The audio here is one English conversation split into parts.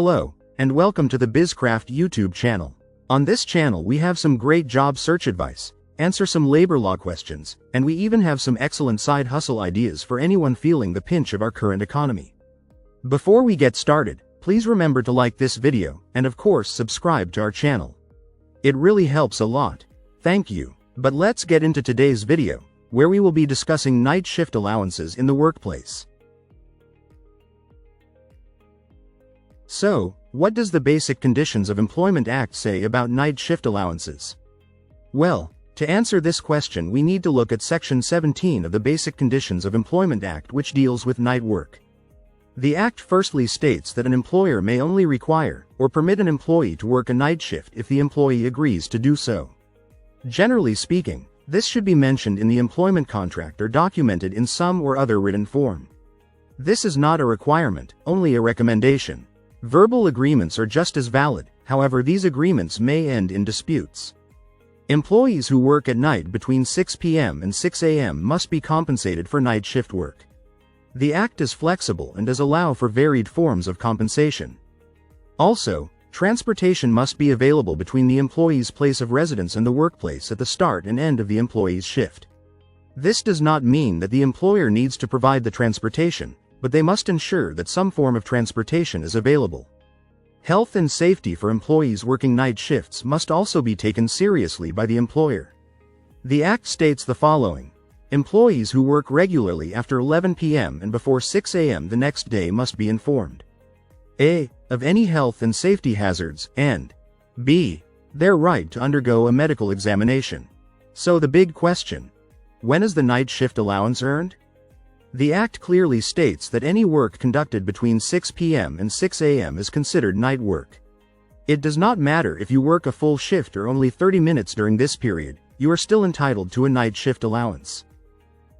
Hello, and welcome to the BizCraft YouTube channel. On this channel we have some great job search advice, answer some labor law questions, and we even have some excellent side hustle ideas for anyone feeling the pinch of our current economy. Before we get started, please remember to like this video, and of course subscribe to our channel. It really helps a lot. Thank you. But let's get into today's video, where we will be discussing night shift allowances in the workplace. So, what does the Basic Conditions of Employment Act say about night shift allowances? Well, to answer this question we need to look at Section 17 of the Basic Conditions of Employment Act, which deals with night work. The Act firstly states that an employer may only require or permit an employee to work a night shift if the employee agrees to do so. Generally speaking, this should be mentioned in the employment contract or documented in some or other written form. This is not a requirement, only a recommendation. Verbal agreements are just as valid, however these agreements may end in disputes. Employees who work at night between 6 p.m. and 6 a.m. must be compensated for night shift work. The Act is flexible and does allow for varied forms of compensation. Also, transportation must be available between the employee's place of residence and the workplace at the start and end of the employee's shift. This does not mean that the employer needs to provide the transportation, but they must ensure that some form of transportation is available. Health and safety for employees working night shifts must also be taken seriously by the employer. The Act states the following: employees who work regularly after 11 p.m. and before 6 a.m. the next day must be informed A. of any health and safety hazards, and B. their right to undergo a medical examination. So the big question: when is the night shift allowance earned? The Act clearly states that any work conducted between 6 p.m. and 6 a.m. is considered night work. It does not matter if you work a full shift or only 30 minutes during this period, you are still entitled to a night shift allowance.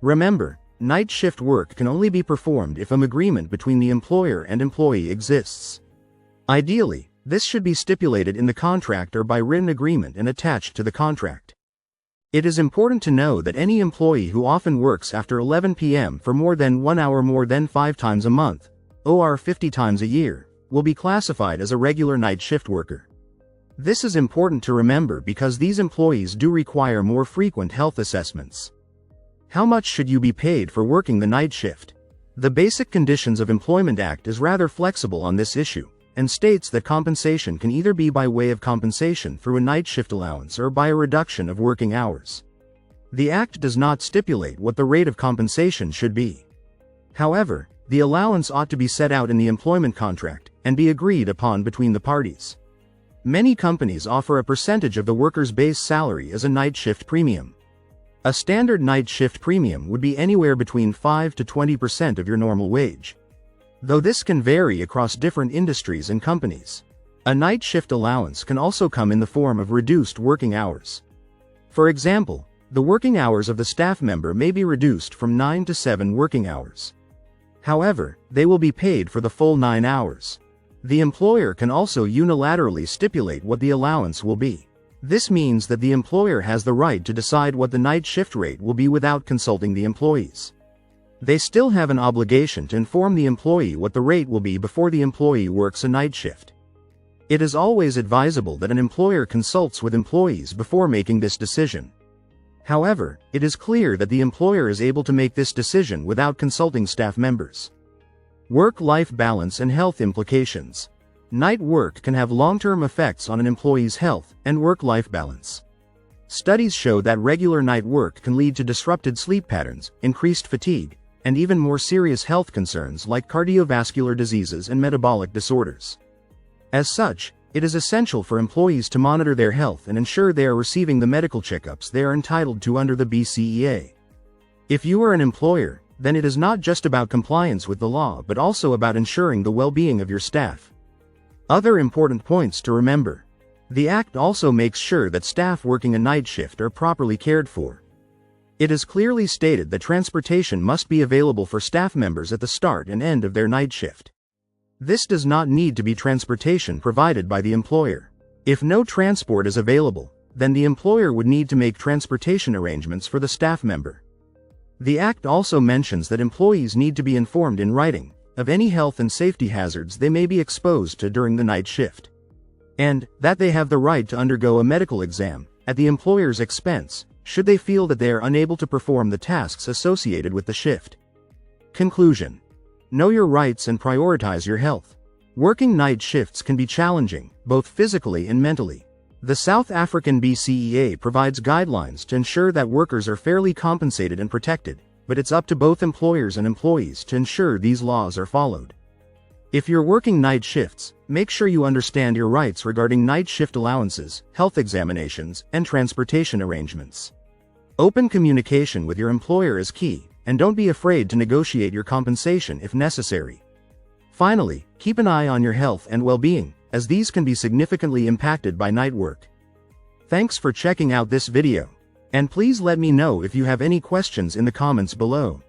Remember, night shift work can only be performed if an agreement between the employer and employee exists. Ideally, this should be stipulated in the contract or by written agreement and attached to the contract. It is important to know that any employee who often works after 11 p.m. for more than 1 hour more than 5 times a month, or 50 times a year, will be classified as a regular night shift worker. This is important to remember because these employees do require more frequent health assessments. How much should you be paid for working the night shift? The Basic Conditions of Employment Act is rather flexible on this issue, and states that compensation can either be by way of compensation through a night shift allowance or by a reduction of working hours. The Act does not stipulate what the rate of compensation should be. However, the allowance ought to be set out in the employment contract and be agreed upon between the parties. Many companies offer a percentage of the worker's base salary as a night shift premium. A standard night shift premium would be anywhere between 5 to 20% of your normal wage, though this can vary across different industries and companies. A night shift allowance can also come in the form of reduced working hours. For example, the working hours of the staff member may be reduced from 9 to 7 working hours. However, they will be paid for the full 9 hours. The employer can also unilaterally stipulate what the allowance will be. This means that the employer has the right to decide what the night shift rate will be without consulting the employees. They still have an obligation to inform the employee what the rate will be before the employee works a night shift. It is always advisable that an employer consults with employees before making this decision. However, it is clear that the employer is able to make this decision without consulting staff members. Work-life balance and health implications. Night work can have long-term effects on an employee's health and work-life balance. Studies show that regular night work can lead to disrupted sleep patterns, increased fatigue, and even more serious health concerns like cardiovascular diseases and metabolic disorders. As such, it is essential for employees to monitor their health and ensure they are receiving the medical checkups they are entitled to under the BCEA. If you are an employer, then it is not just about compliance with the law but also about ensuring the well-being of your staff. Other important points to remember. The Act also makes sure that staff working a night shift are properly cared for. It is clearly stated that transportation must be available for staff members at the start and end of their night shift. This does not need to be transportation provided by the employer. If no transport is available, then the employer would need to make transportation arrangements for the staff member. The Act also mentions that employees need to be informed in writing of any health and safety hazards they may be exposed to during the night shift. And that they have the right to undergo a medical exam, at the employer's expense, should they feel that they are unable to perform the tasks associated with the shift. Conclusion. Know your rights and prioritize your health. Working night shifts can be challenging, both physically and mentally. The South African BCEA provides guidelines to ensure that workers are fairly compensated and protected, but it's up to both employers and employees to ensure these laws are followed. If you're working night shifts, make sure you understand your rights regarding night shift allowances, health examinations, and transportation arrangements. Open communication with your employer is key, and don't be afraid to negotiate your compensation if necessary. Finally, keep an eye on your health and well-being, as these can be significantly impacted by night work. Thanks for checking out this video. And please let me know if you have any questions in the comments below.